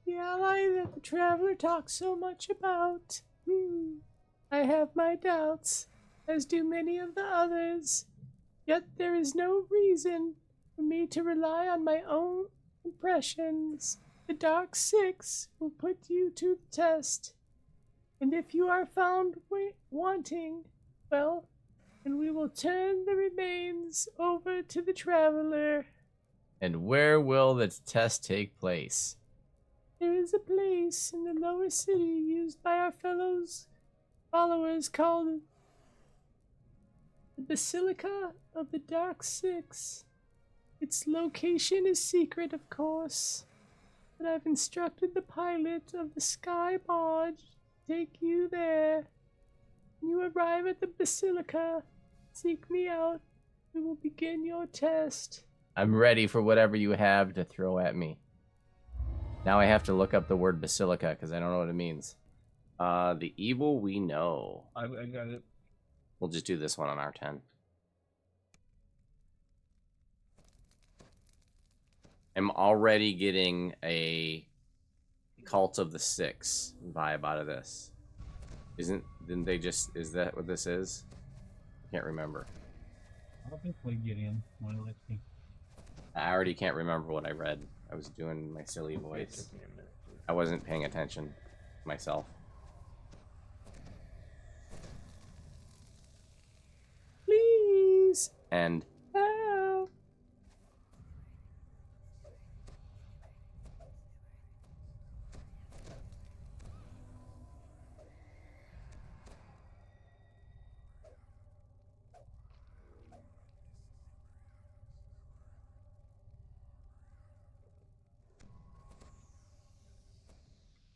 The ally that the traveler talks so much about. I have my doubts, as do many of the others. Yet there is no reason for me to rely on my own impressions. The Dark Six will put you to the test. And if you are found wanting, well, then we will turn the remains over to the traveler. And where will the test take place? There is a place in the lower city used by our followers called the Basilica of the Dark Six. Its location is secret, of course, but I've instructed the pilot of the Sky Barge to take you there. When you arrive at the Basilica, seek me out. We will begin your test. I'm ready for whatever you have to throw at me. Now I have to look up the word basilica because I don't know what it means. The evil we know. I got it. We'll just do this one on R10. I'm already getting a Cult of the Six vibe out of this. Didn't they just, is that what this is? I can't remember. I'll just play Gideon when it lets me. I already can't remember what I read. I was doing my silly voice. I wasn't paying attention myself. Please. And Help.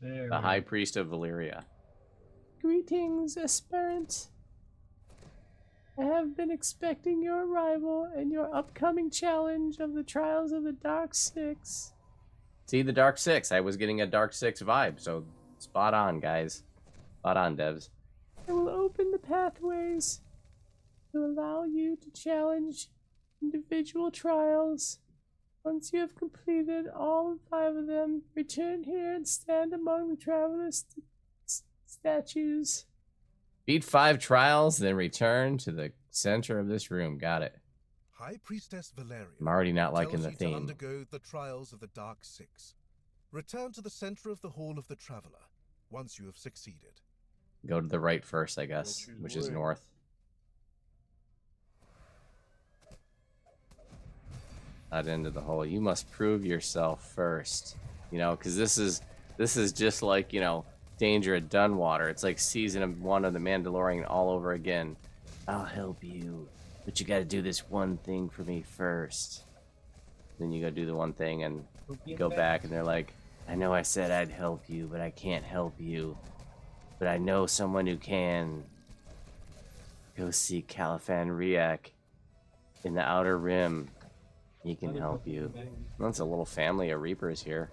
There the we High go. Priest of Valyria. Greetings, aspirant. I have been expecting your arrival and your upcoming challenge of the trials of the Dark Six. See, the Dark Six. I was getting a Dark Six vibe, so spot on, guys. Spot on, devs. I will open the pathways to allow you to challenge individual trials. Once you have completed all 5 of them, return here and stand among the traveler's statues. Beat 5 trials, then return to the center of this room. Got it. High Priestess Valeria. I'm already not liking tells the you theme. to undergo the trials of the Dark Six. Return to the center of the Hall of the Traveler once you have succeeded. Go to the right first, I guess, which is north. Not into the hole. You must prove yourself first. You know, because this is just like, you know, Danger at Dunwater. It's like season 1 of The Mandalorian all over again. I'll help you, but you got to do this one thing for me first. Then you go do the one thing and you go back and they're like, I know I said I'd help you, but I can't help you. But I know someone who can. Go see Califan Riak in the Outer Rim. He can help you. That's a little family of Reapers here.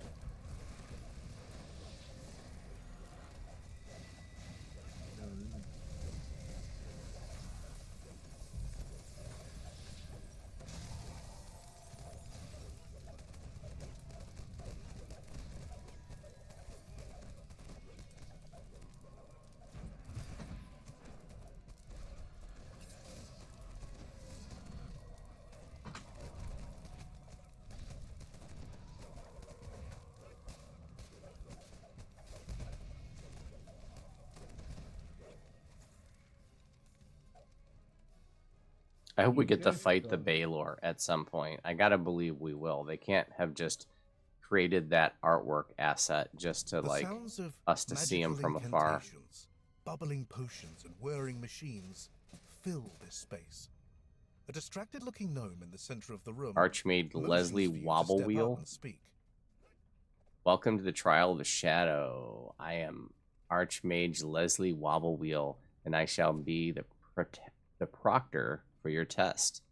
I hope we get to fight the Baylor at some point. I gotta believe we will. They can't have just created that artwork asset just to, like, us to see him from afar. Bubbling potions and whirring machines fill this space. A distracted-looking gnome in the center of the room. Archmage Leslie Wobblewheel. Welcome to the Trial of the Shadow. I am Archmage Leslie Wobblewheel, and I shall be the proctor for your test.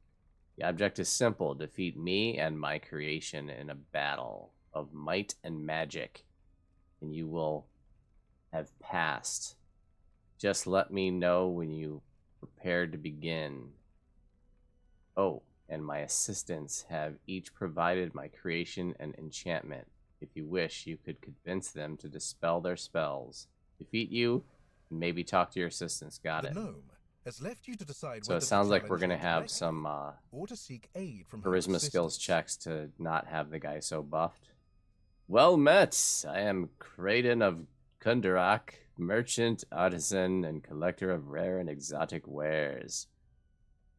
The object is simple: defeat me and my creation in a battle of might and magic, and you will have passed. Just let me know when you prepare to begin. Oh, and my assistants have each provided my creation and enchantment. If you wish, you could convince them to dispel their spells, defeat you, and maybe talk to your assistants. Got The it. gnome has left you to decide So whether it sounds to like we're challenge going to him have directly some or to seek aid from her charisma skills assistants. checks to not have the guy so buffed. Well met. I am Kraden of Kundarak, merchant, artisan, and collector of rare and exotic wares.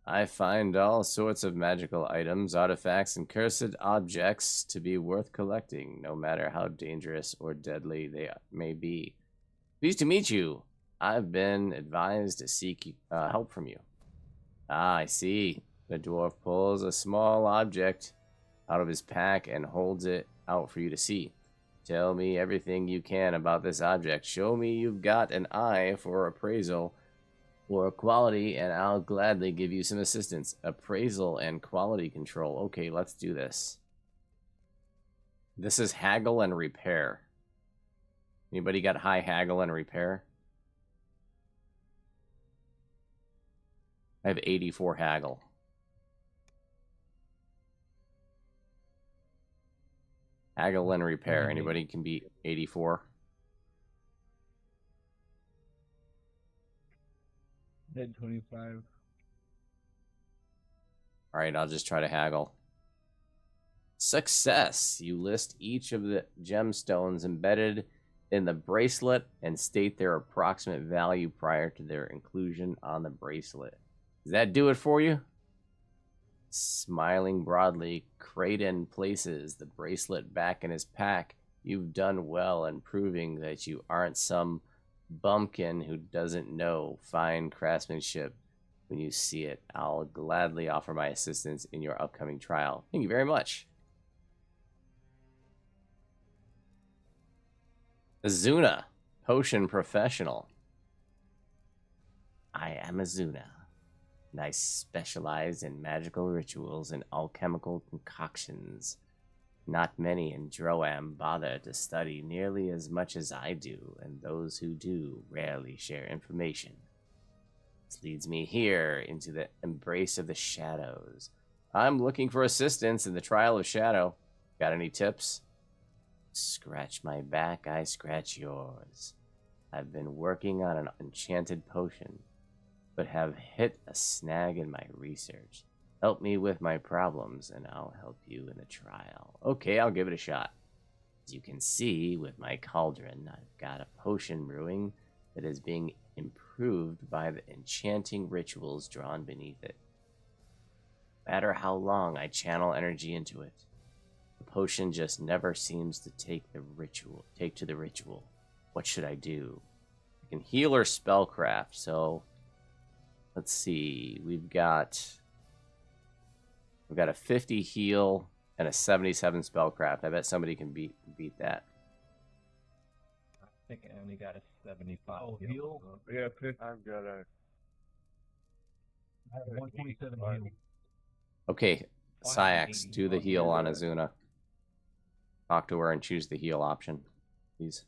I find all sorts of magical items, artifacts, and cursed objects to be worth collecting, no matter how dangerous or deadly they may be. Pleased to meet you. I've been advised to seek help from you. Ah, I see. The dwarf pulls a small object out of his pack and holds it out for you to see. Tell me everything you can about this object. Show me you've got an eye for appraisal or quality, and I'll gladly give you some assistance. Appraisal and quality control. Okay, let's do this. This is haggle and repair. Anybody got high haggle and repair? I have 84 haggle. Haggle and repair. Anybody can beat 84? Dead 25. Alright, I'll just try to haggle. Success! You list each of the gemstones embedded in the bracelet and state their approximate value prior to their inclusion on the bracelet. Does that do it for you? Smiling broadly, Kraden places the bracelet back in his pack. You've done well in proving that you aren't some bumpkin who doesn't know fine craftsmanship. When you see it, I'll gladly offer my assistance in your upcoming trial. Thank you very much. Azuna, potion professional. I am Azuna, and I specialize in magical rituals and alchemical concoctions. Not many in Droam bother to study nearly as much as I do, and those who do rarely share information. This leads me here into the embrace of the shadows. I'm looking for assistance in the trial of Shadow. Got any tips? Scratch my back, I scratch yours. I've been working on an enchanted potion, but have hit a snag in my research. Help me with my problems, and I'll help you in the trial. Okay, I'll give it a shot. As you can see, with my cauldron, I've got a potion brewing that is being improved by the enchanting rituals drawn beneath it. No matter how long I channel energy into it, the potion just never seems to take to the ritual. What should I do? I can heal or spellcraft, so let's see. We've got a 50 heal and a 77 spellcraft. I bet somebody can beat that. I think I only got a 75. Oh, heal? Yeah, I've got a. I have 127 heal. Okay, Syax, do the heal on Azuna. Talk to her and choose the heal option, please.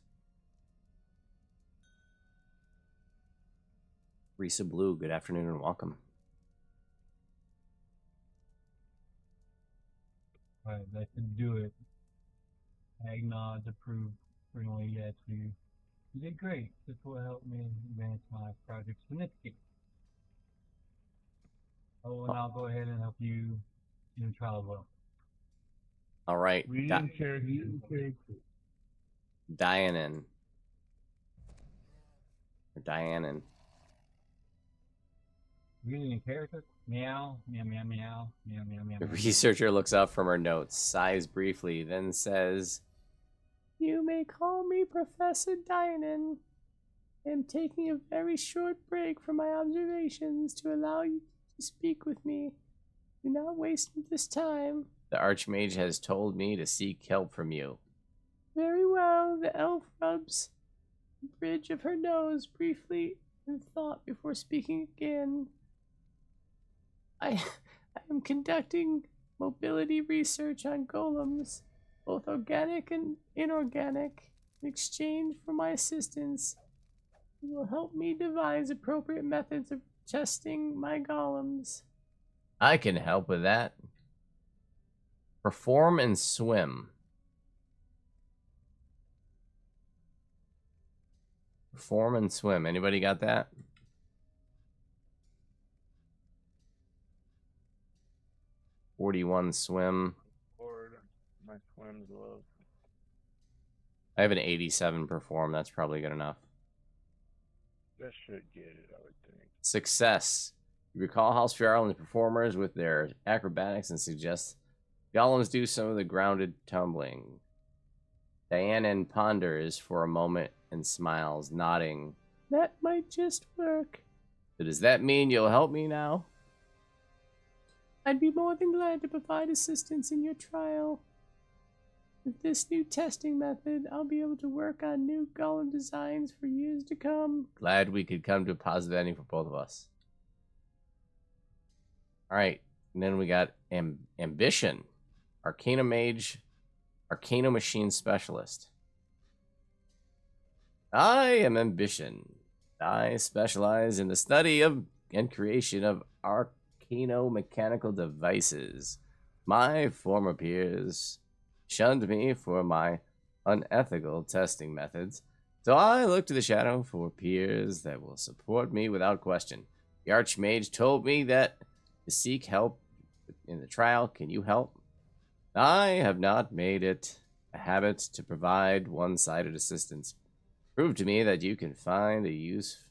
Risa Blue, good afternoon and welcome. Alright, that should do it. Agnods approved. Friendly, yes, you did great. This will help me advance my project significantly. Oh, and I'll go ahead and help you in the trial as well. All right, reading character. Dianan. Or Dianan. Reading a character? Meow, meow, meow, meow, meow, meow, meow. The researcher looks up from her notes, sighs briefly, then says, You may call me Professor Dianan. I am taking a very short break from my observations to allow you to speak with me. Do not waste this time. the Archmage has told me to seek help from you. Very well, the elf rubs the bridge of her nose briefly in thought before speaking again. I am conducting mobility research on golems, both organic and inorganic. In exchange for my assistance, you will help me devise appropriate methods of testing my golems. I can help with that. Perform and swim. Perform and swim. Anybody got that? .41 swim. Lord, my swim's low. I have an 87 perform. That's probably good enough. That should get it, I would think. Success. You recall how Spiral and the performers with their acrobatics and suggest golems do some of the grounded tumbling. Diana ponders for a moment and smiles, nodding. That might just work. So does that mean you'll help me now? I'd be more than glad to provide assistance in your trial. With this new testing method, I'll be able to work on new golem designs for years to come. Glad we could come to a positive ending for both of us. Alright, and then we got Ambition. Arcana Mage, Arcana Machine Specialist. I am Ambition. I specialize in the study of and creation of arcano-mechanical devices. My former peers shunned me for my unethical testing methods, so I look to the shadow for peers that will support me without question. The Archmage told me that to seek help in the trial. Can you help? I have not made it a habit to provide one-sided assistance. Prove to me that you can find a use,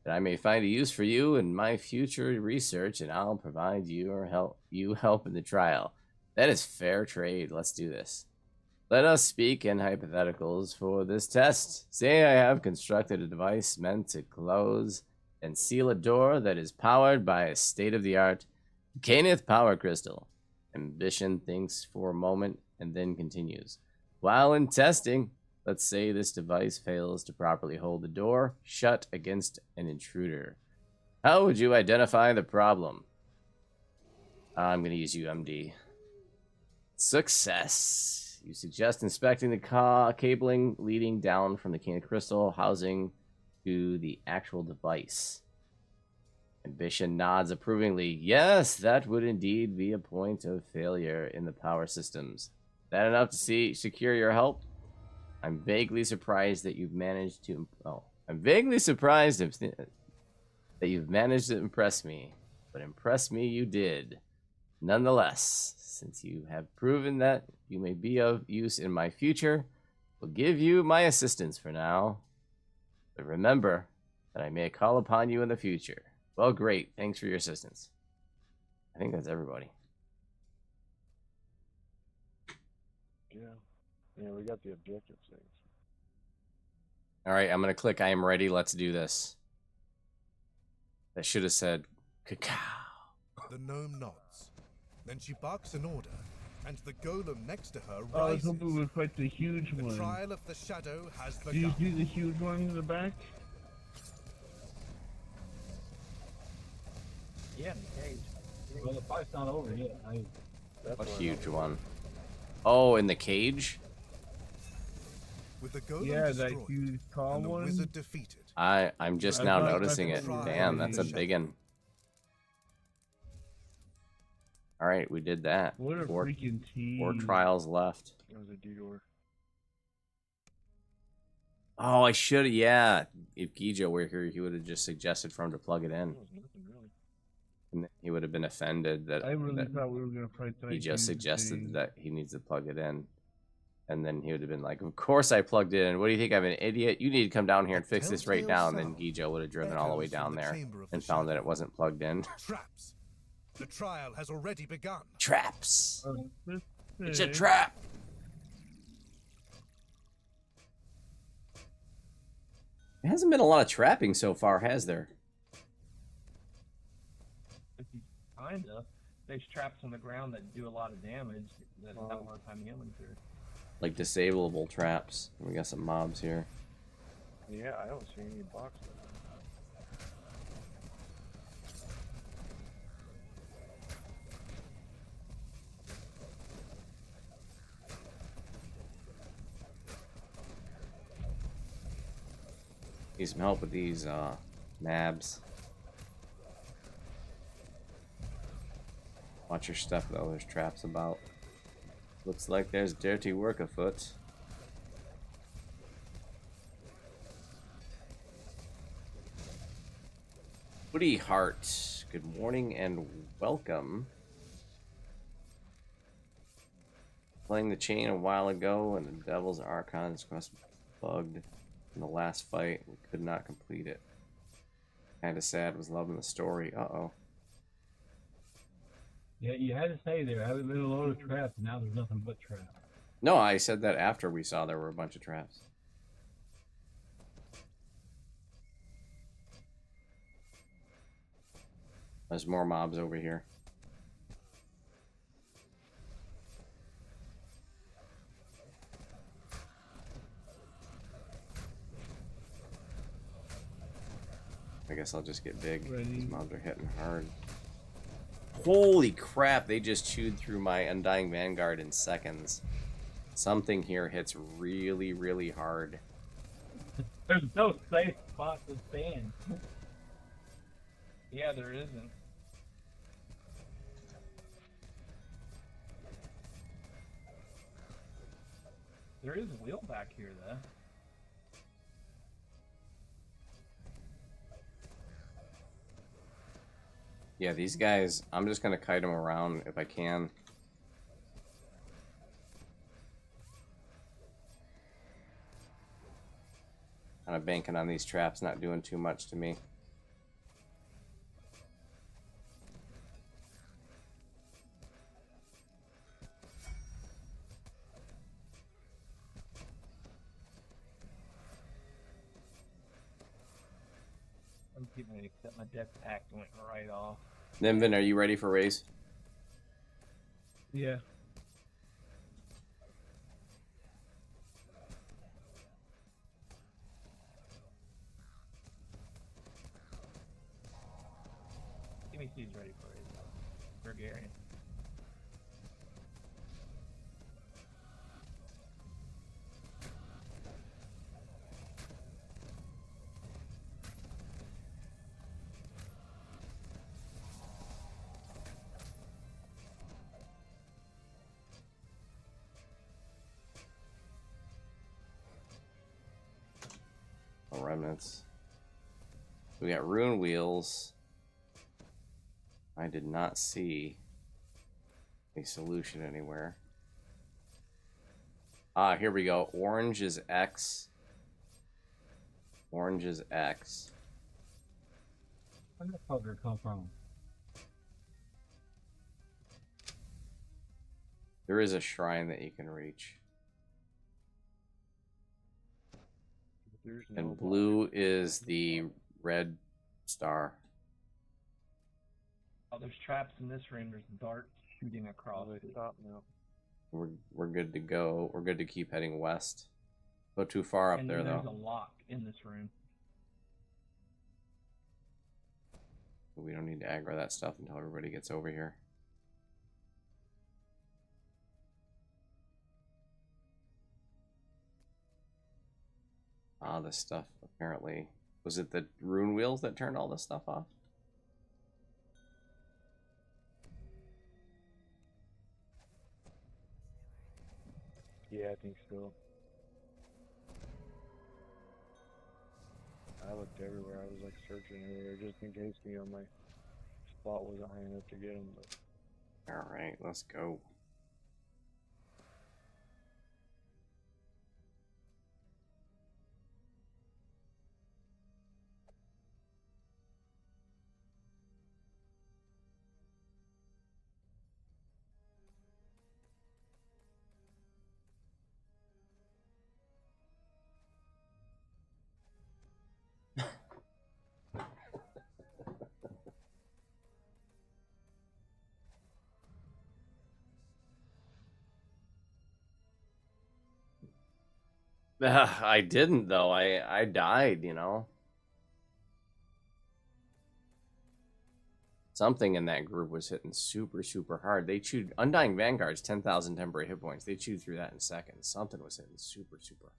that I may find a use for you in my future research, and I'll provide you help in the trial. That is fair trade. Let's do this. Let us speak in hypotheticals for this test. Say I have constructed a device meant to close and seal a door that is powered by a state-of-the-art Caneth power crystal. Ambition thinks for a moment and then continues. While in testing, let's say this device fails to properly hold the door shut against an intruder. How would you identify the problem? I'm going to use UMD. Success. You suggest inspecting the cabling leading down from the Caneth crystal housing to the actual device. Ambition nods approvingly. Yes, that would indeed be a point of failure in the power systems. Is that enough to secure your help? I'm vaguely surprised that you've managed to... I'm vaguely surprised that you've managed to impress me. But impress me you did. Nonetheless, since you have proven that you may be of use in my future, will give you my assistance for now. But remember that I may call upon you in the future. Well, great. Thanks for your assistance. I think that's everybody. Yeah. Yeah, we got the objective things. All right, I'm going to click I am ready. Let's do this. That should have said cacao. The gnome nods. Then she barks an order, and the golem next to her I was rises. hoping we would fight the huge The one. trial of the shadow has Do you begun. see the huge one in the back? Yeah, in the cage. Well, the fight's not over yet. That's A what huge one. Oh, in the cage? With the golem Yeah, that destroyed huge tall and the one. wizard defeated, I'm just I now thought noticing I it. could Damn, try that's a the big shadow. one. All right, we did that. What a Four freaking team. trials left. It was a detour. Oh, I should have. Yeah, if Gijo were here, he would have just suggested for him to plug it in, It was nothing really. and he would have been offended that, I really that thought we were gonna fight that he just huge suggested thing. that he needs to plug it in, and then he would have been like, "Of course I plugged it in. What do you think? I'm an idiot. You need to come down here and fix this right now." And then Gijo would have driven all the way echoes from down there chamber of the and found that shadow. it wasn't plugged in. Traps. The trial has already begun. Traps. This It's a thing- trap. There hasn't been a lot of trapping so far, has there? Kinda. There's traps on the ground that do a lot of damage that have a hard time healing through. Like disableable traps. We got some mobs here. Yeah, I don't see any boxes. Need some help with these nabs. Watch your step though, there's traps about. Looks like there's dirty work afoot. Woody Hart, good morning and welcome. Playing the chain a while ago, and the Devil's Archon's quest bugged in the last fight. We could not complete it. Kind of sad. Was loving the story. Uh-oh. Yeah, you had to say there. Haven't been a load of traps, and now there's nothing but traps. No, I said that after we saw there were a bunch of traps. There's more mobs over here. I guess I'll just get big. These mobs are hitting hard. Holy crap, they just chewed through my Undying Vanguard in seconds. Something here hits really, really hard. There's no safe spot to stand. Yeah, there isn't. There is a wheel back here, though. Yeah, these guys, I'm just gonna kite them around if I can. Kind of banking on these traps, not doing too much to me. I'm keeping it except my death pact went right off. Nimvin, are you ready for race? Yeah. Gimme C's ready for it. Bulgarian. Remnants. We got rune wheels. I did not see a solution anywhere. Ah, here we go. Orange is X. Orange is X. Where did that fucker come from? There is a shrine that you can reach. There's no And blue is the red star. Oh, there's traps in this room. There's darts shooting across. They stop now. We're good to go. We're good to keep heading west. Go too far up And there then there's though. a lock in this room. We don't need to aggro that stuff until everybody gets over here. Ah, this stuff apparently. Was it the rune wheels that turned all this stuff off? Yeah, I think so. I looked everywhere. I was like searching everywhere just in case, you know, my spot wasn't high enough to get them. But Alright, let's go. I didn't though. I died, you know. Something in that group was hitting super, super hard. They chewed Undying Vanguard's 10,000 temporary hit points. They chewed through that in seconds. Something was hitting super, super.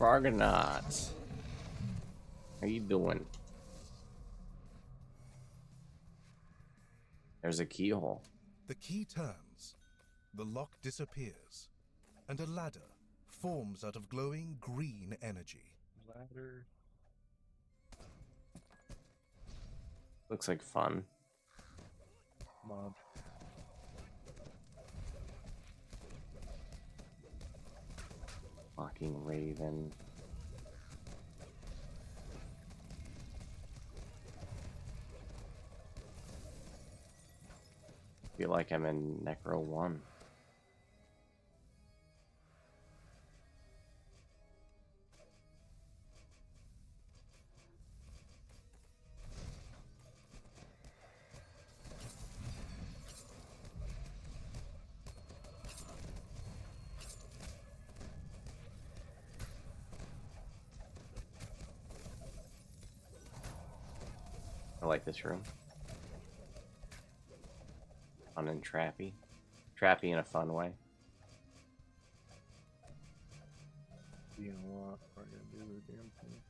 Fargonaut. How you doing? There's a keyhole. The key turns, the lock disappears, and a ladder forms out of glowing green energy. Ladder. Looks like fun. Mob. Mocking Raven. Feel like I'm in Necro 1. I like this room. Fun and trappy. Trappy in a fun way. Being a lot. I gotta do the damn thing.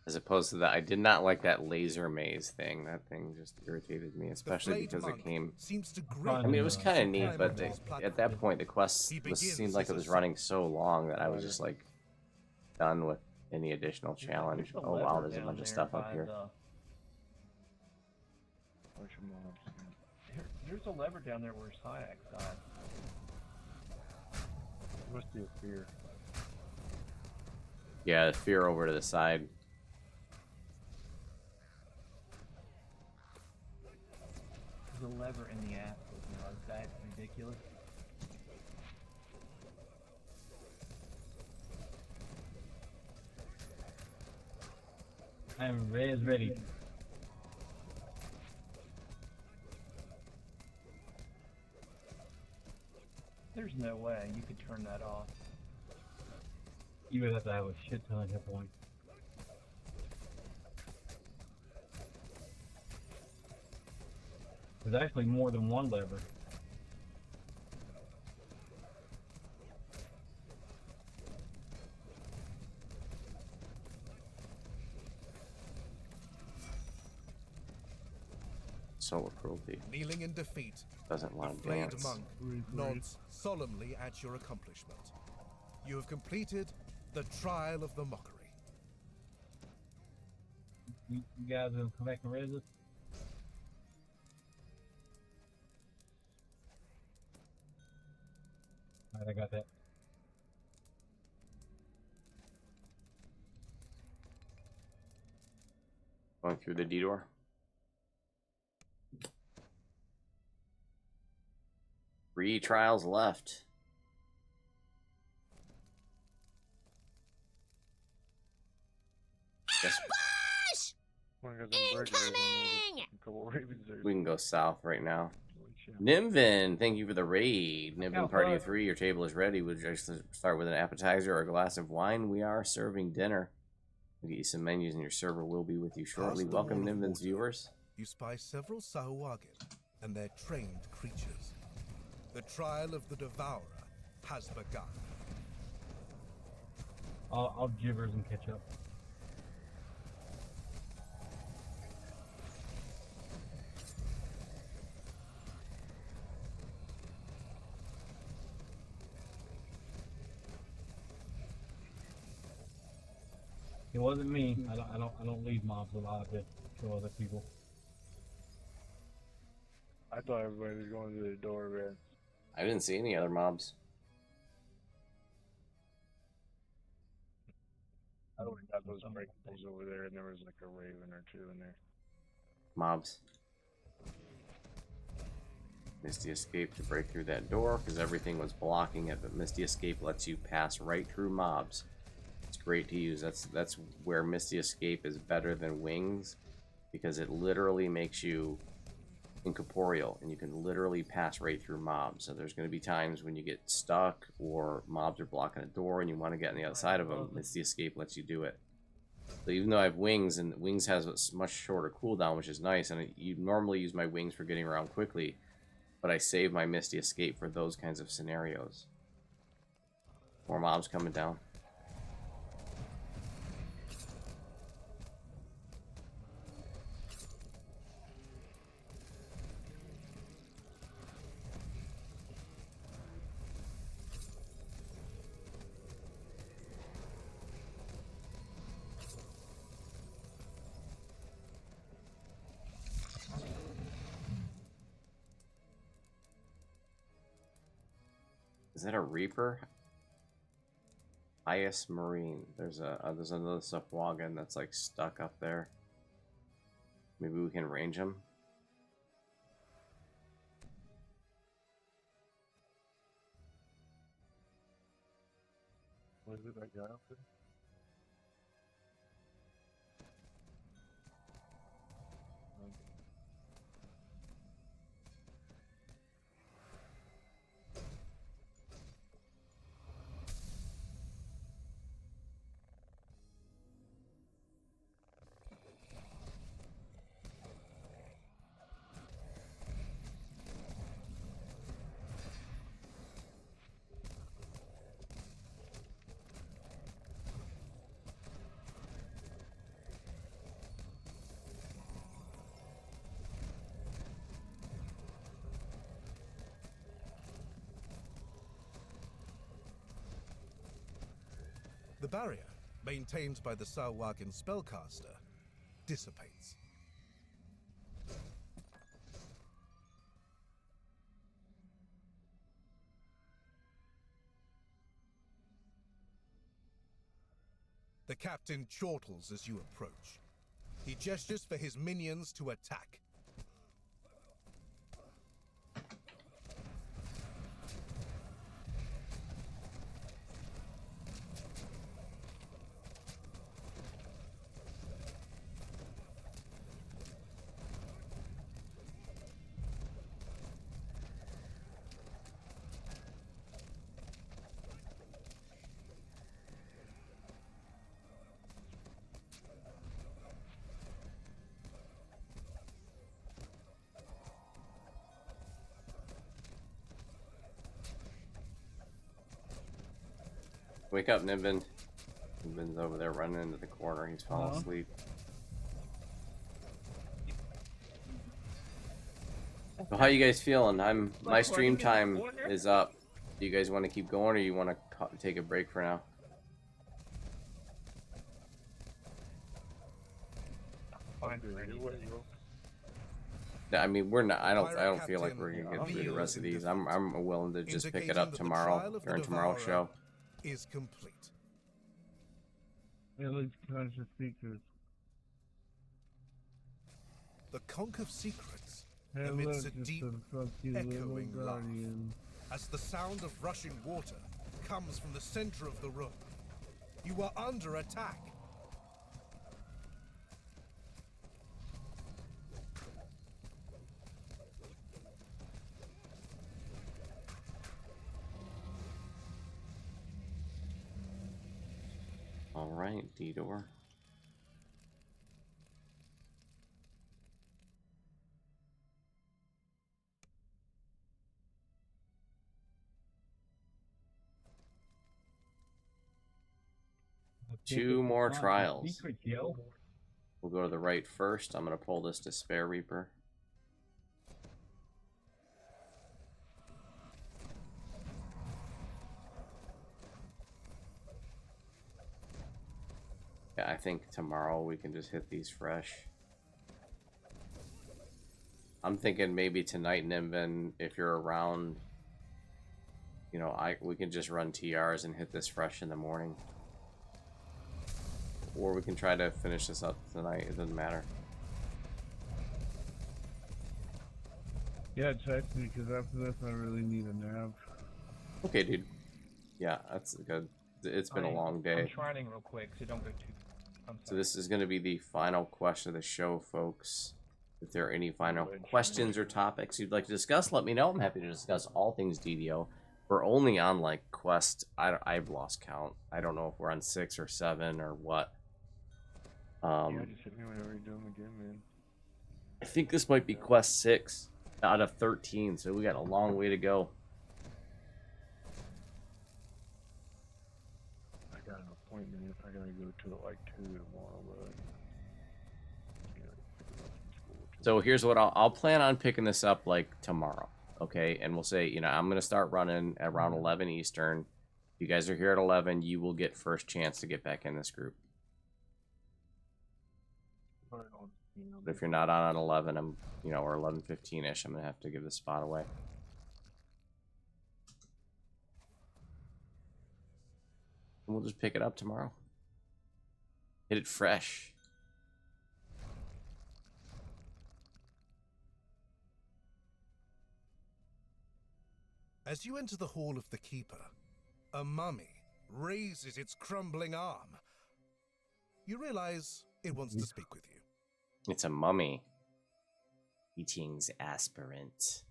As opposed to that, I did not like that laser maze thing. That thing just irritated me, especially because it came. Seems to I mean, it was kind of neat, but the, at that point, the quest seemed like it was running so long that I was just like done with any additional challenge. There's a Oh wow, lever there's a down bunch of there stuff by up here. Bunch of mobs. There's a lever down there where Syax died. Must be a fear. Yeah, the fear over to the side. There's a lever in the ass. You know, is that ridiculous? I am ready. There's no way you could turn that off. You would have to have a shit ton of hit points. There's actually more than one lever. Solar cruelty. Kneeling in defeat, Doesn't the want to flayed dance. monk nods solemnly at your accomplishment. You have completed the trial of the mockery. You guys gonna come back and raise us? Alright, I got that. Going through the D door. Three trials left. Guess Wanna go some bridges, there's a couple ravens there. we can go south right now. Holy shit. Nimvin, thank you for the raid. Look Nimvin out, Party bud. of 3, your table is ready. Would you like to start with an appetizer or a glass of wine? We are serving dinner. We'll get you some menus and your server will be with you shortly. Past the Welcome, wall of Nimvin's water, viewers. You spy several Sahuagin and their trained creatures. The trial of the Devourer has begun. I'll gibbers and catch up. It wasn't me. I don't leave mobs alive to kill other people. I thought everybody was going to the door, man. I didn't see any other mobs. I only got those breakables over there, and there was like a raven or two in there. Mobs. Misty Escape to break through that door because everything was blocking it, but Misty Escape lets you pass right through mobs. It's great to use. That's where Misty Escape is better than Wings, because it literally makes you incorporeal and you can literally pass right through mobs. So there's going to be times when you get stuck or mobs are blocking a door and you want to get on the other side of them. Misty Escape lets you do it. So even though I have wings, and wings has a much shorter cooldown, which is nice, and you normally use my wings for getting around quickly, but I save my Misty Escape for those kinds of scenarios. More mobs coming down. Is that a Reaper? IS Marine. There's another Subwagon that's like stuck up there. Maybe we can range him. What is it, that guy up there? The barrier, maintained by the Salwagan spellcaster, dissipates. The captain chortles as you approach. He gestures for his minions to attack. Wake up, Nimbin. Nimbin's over there running into the corner. He's falling asleep. So how you guys feeling? My stream time is up. Do you guys want to keep going, or you want to take a break for now? Fine, I mean, we're not. I don't feel like we're gonna get through the rest of these. I'm willing to just pick it up tomorrow during tomorrow's show. Is complete. Village conscious features. The conch of secrets Hello, emits a just deep, a fucking little echoing laugh guardian. as the sound of rushing water comes from the center of the room. You are under attack. All right, D-door. Two more trials. Secret, yo. We'll go to the right first. I'm gonna pull this Despair Reaper. Yeah, I think tomorrow we can just hit these fresh. I'm thinking maybe tonight, Nimbin, if you're around, you know, we can just run TRs and hit this fresh in the morning. Or we can try to finish this up tonight. It doesn't matter. Yeah, text me, because after this I really need a nap. Okay, dude. Yeah, that's good. It's been a long day. I'm trying real quick, so don't go too. So this is going to be the final question of the show, folks. If there are any final questions or topics you'd like to discuss, let me know. I'm happy to discuss all things DDO. We're only on like quest. I've lost count. I don't know if we're on 6 or 7 or what. Yeah, just hit me whenever you do them again, man. I think this might be quest 6 out of 13, so we got a long way to go. I got an appointment. I gotta go to it like 2 tomorrow, but yeah, pick it up from school too. So here's what I'll plan on picking this up like tomorrow, okay? And we'll say, you know, I'm gonna start running at around 11 Eastern. If you guys are here at 11, you will get first chance to get back in this group. But But if you're not on at 11, I'm, you know, or 11:15ish, I'm gonna have to give this spot away. And we'll just pick it up tomorrow. Hit it fresh. As you enter the hall of the Keeper, a mummy raises its crumbling arm. You realize it wants to speak with you. It's a mummy. Greetings, aspirant.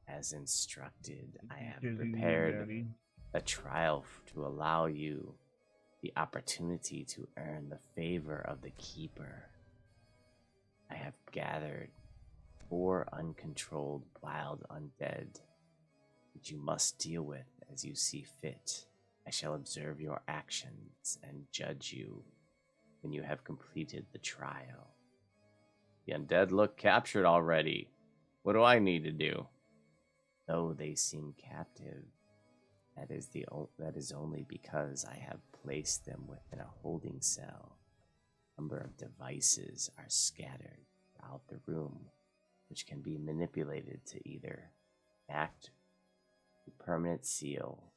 As instructed, I have prepared a trial to allow you the opportunity to earn the favor of the Keeper. I have gathered 4 uncontrolled wild undead that you must deal with as you see fit. I shall observe your actions and judge you when you have completed the trial. The undead look captured already. What do I need to do? Though they seem captive, that is only because I have placed them within a holding cell. A number of devices are scattered throughout the room, which can be manipulated to either act a permanent seal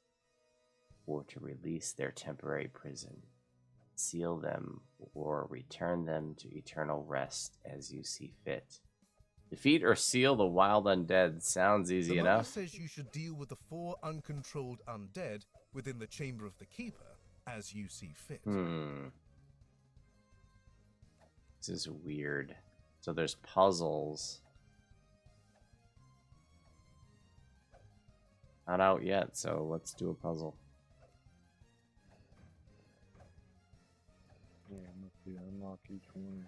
or to release their temporary prison. Seal them or return them to eternal rest as you see fit. Defeat or seal the wild undead. Sounds easy The mummy enough. says you should deal with the 4 uncontrolled undead within the chamber of the Keeper as you see fit. This is weird. So there's puzzles. Not out yet, so let's do a puzzle. yeah, must be unlock each one.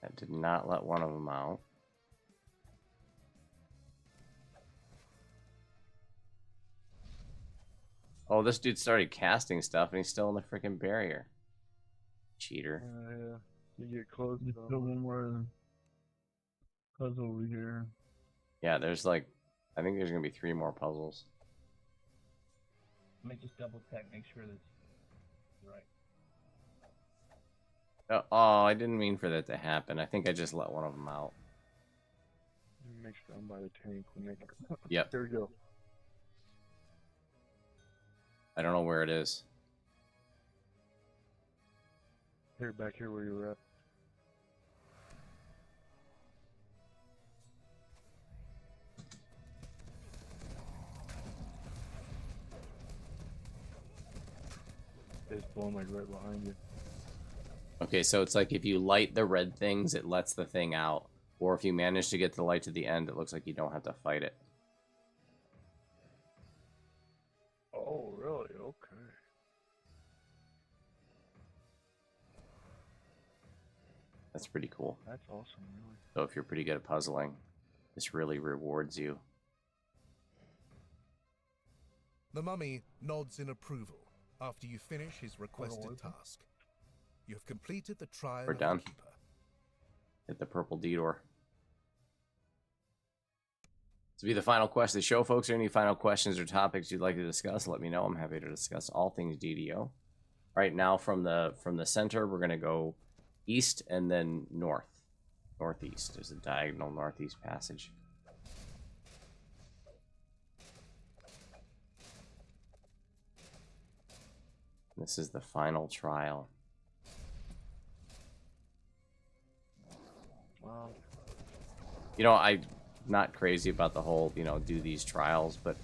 That did not let one of them out. Oh, this dude started casting stuff and he's still in the freaking barrier. Cheater. Yeah, you get close. There's still one more puzzle over here. Yeah, there's like, I think there's gonna be 3 more puzzles. Let me just double check, make sure that's right. Oh, I didn't mean for that to happen. I think I just let one of them out. Make sure I'm by the tank when they Yep. There we go. I don't know where it is. Here, back here where you were at. It's blowing like right behind you. Okay, so it's like if you light the red things, it lets the thing out. Or if you manage to get the light to the end, it looks like you don't have to fight it. Oh, really? Okay. That's pretty cool. That's awesome, really. So if you're pretty good at puzzling, this really rewards you. The mummy nods in approval after you finish his requested task. You have completed the trial We're of done. the Keeper. Hit the purple D-door. To be the final quest of the show, folks, are any final questions or topics you'd like to discuss? Let me know. I'm happy to discuss all things DDO. Right now, from the center, we're gonna go east and then northeast. There's a diagonal northeast passage. This is the final trial. Wow. You know, I'm not crazy about the whole, you know, do these trials, but,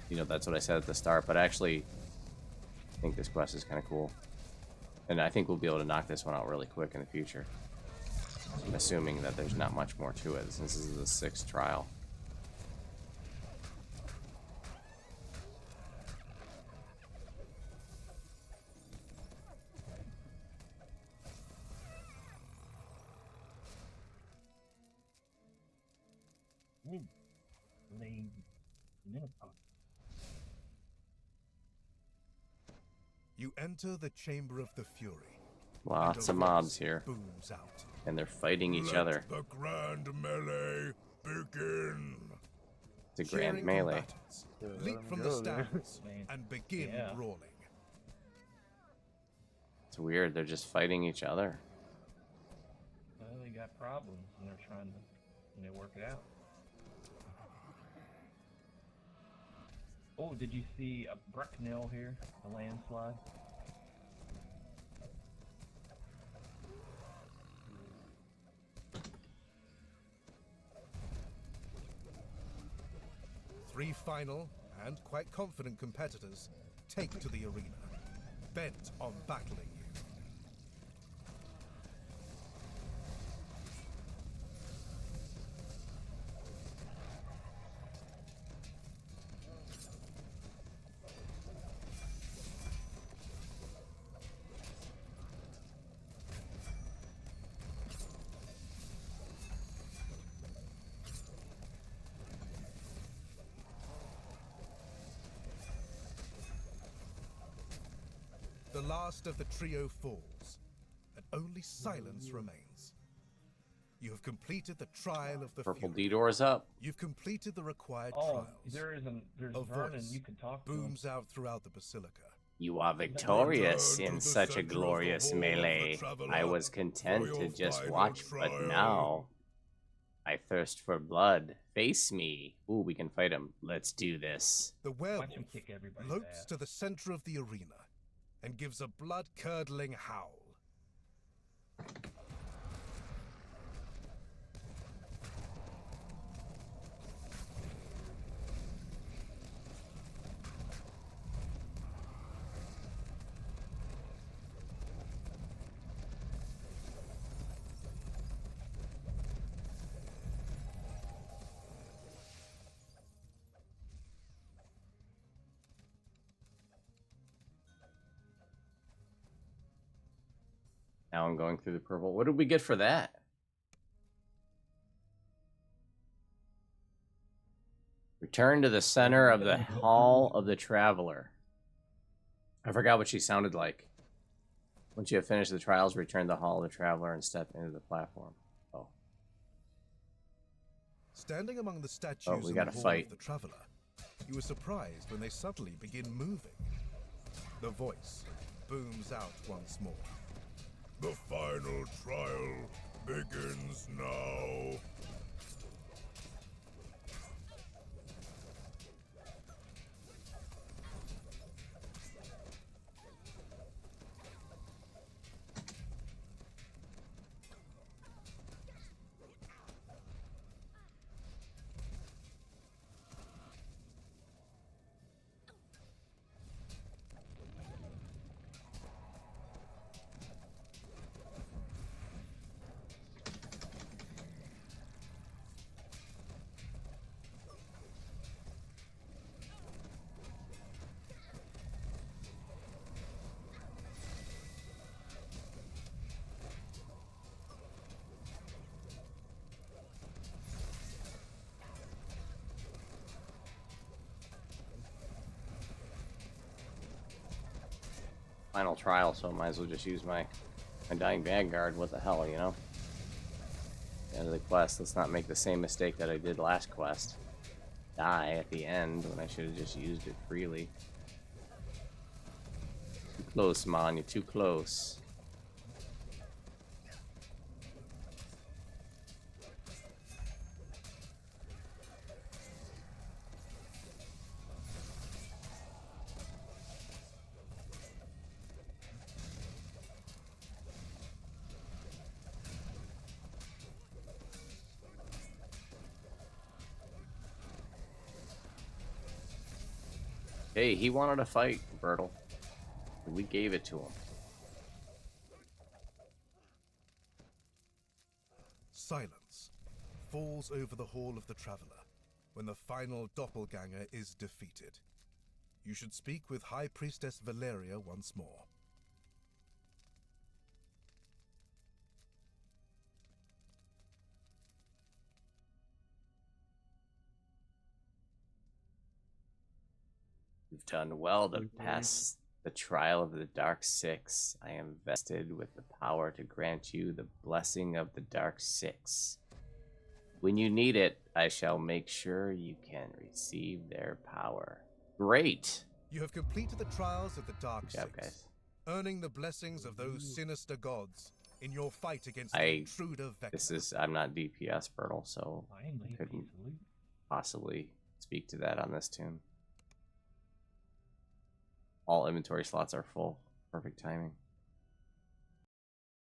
you know, that's what I said at the start. But I actually think this quest is kind of cool. And I think we'll be able to knock this one out really quick in the future. I'm assuming that there's not much more to it since this is the 6th trial. Late menopause. You enter the Chamber of the Fury. Lots and of a mobs voice here, booms out. and they're fighting each Let other. the grand melee begin. It's a grand Cheering melee. combatants Yeah, let leap 'em from go, the man. stands Man. and begin Yeah. brawling. It's weird, they're just fighting each other. Well, they got problems and they're trying to, work it out. Oh, did you see a Bracknell here? A landslide? Three final and quite confident competitors take to the arena, bent on battling you. The last of the trio falls, and only silence remains. You have completed the trial of the Purple Fury. D-door's up. You've completed the required Oh, trials. there's A Vernon. voice You can talk to him. booms out throughout the basilica. You are victorious Return to in the such a center of the glorious hall of the melee. Traveler I was content for to your just final watch, but trial. now I thirst for blood. Face me. Ooh, we can fight him. Let's do this. The Watch werewolf him kick everybody's lopes ass. to the center of the arena and gives a blood-curdling howl. Now I'm going through the purple. What did we get for that? Return to the center of the Hall of the Traveler. I forgot what she sounded like. Once you have finished the trials, return to the Hall of the Traveler and step into the platform. Oh. Standing among the statues Oh, we in gotta the Hall fight. of the Traveler, you were surprised when they suddenly begin moving. The voice booms out once more. The final trial begins now. Final trial, so I might as well just use my Dying Vanguard. What the hell, you know? End of the quest. Let's not make the same mistake that I did last quest. Die at the end when I should have just used it freely. Too close, man. You're too close. Hey, he wanted a fight, Bertle. We gave it to him. silence falls over the Hall of the Traveler when the final doppelganger is defeated. You should speak with High Priestess Valeria once more. You've done well to pass the trial of the Dark Six. I am vested with the power to grant you the blessing of the Dark Six. When you need it, I shall make sure you can receive their power. Great! You have completed the trials of the Dark Good job, Six, guys. earning the blessings of those sinister gods in your fight against the I- intruder Vecna. I'm not DPS, Bertle, so Finally, I couldn't peacefully. possibly speak to that on this tune. All inventory slots are full. Perfect timing.